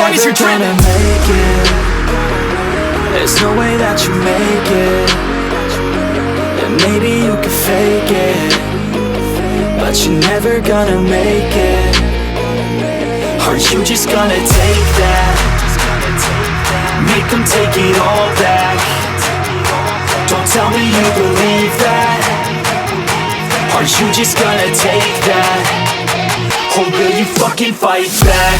long as you're dreaming. Make it. There's no way that you make it. And maybe you can fake it, but you're never gonna make it. Are you just gonna take that? Make them take it all back. Don't tell me you believe that. Are you just gonna take that? Or will you fucking fight back?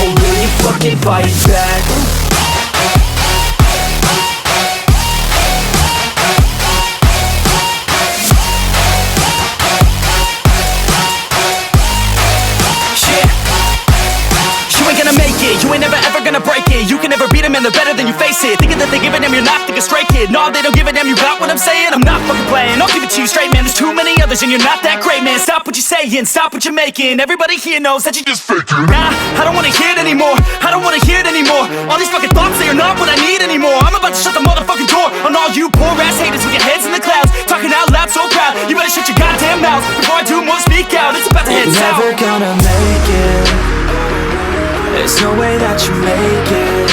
Or will you fucking fight back? You ain't never ever gonna break it. You can never beat them and they're better than you face it. Thinking that they give a damn, you're not thinking straight, kid. No, they don't give a damn, you got what I'm saying? I'm not fucking playing, I'll give it to you straight, man. There's too many others and you're not that great, man. Stop what you're saying, stop what you're making. Everybody here knows that you just faking. Nah, I don't wanna hear it anymore. I don't wanna hear it anymore. All these fucking thoughts, they are not what I need anymore. I'm about to shut the motherfucking door on all you poor ass haters with your heads in the clouds, talking out loud so proud. You better shut your goddamn mouth before I do more speak out. It's about to head south. Never gonna make it. There's no way that you make it.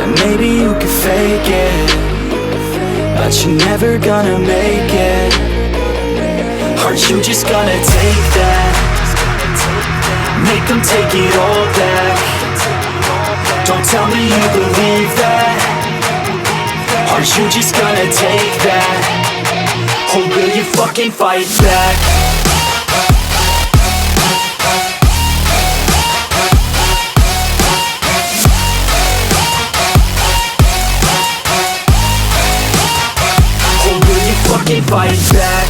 And maybe you can fake it, but you're never gonna make it. Are you just gonna take that? Make them take it all back. Don't tell me you believe that. Are you just gonna take that? Or will you fucking fight back? Fucking fight back.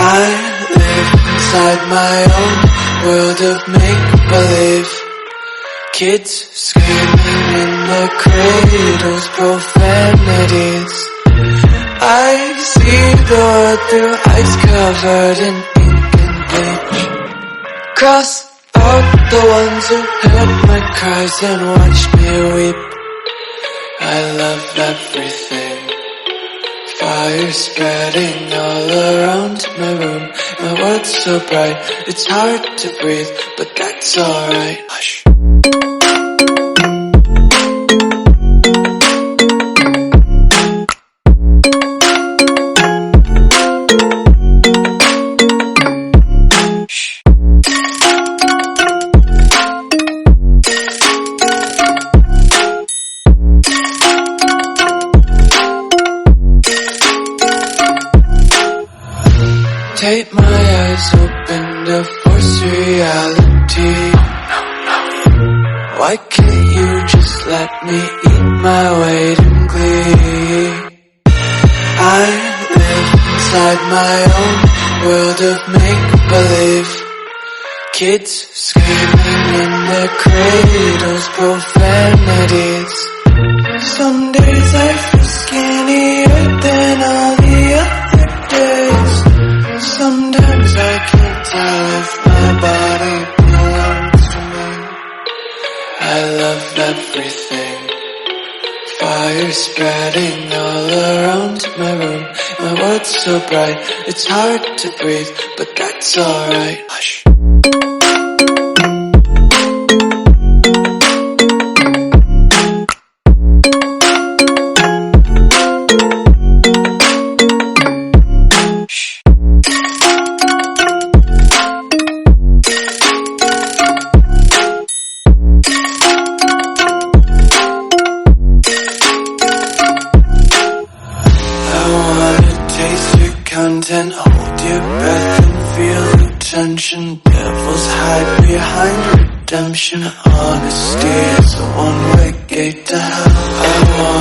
I live inside my own world of make-believe. Kids screaming in the cradles, profanities. I see the world through ice covered in ink and bleach. Cross out the ones who heard my cries and watched me weep. I love everything. Fire spreading all around my room. My world's so bright, it's hard to breathe, but that's alright. Hush. tape my eyes open to force reality. Why can't you just let me eat my weight in glee? I live inside my own world of make-believe. Kids screaming in their cradles, profanities. Some days I feel skinnier than all the other days. Sometimes I can't tell if my body belongs to me. I love everything. Fire spreading all around my room. My world's so bright, it's hard to breathe, but that's alright. Hush. Content, hold your breath and feel the tension. Devils hide behind redemption. Honesty is a one-way gate to hell. I want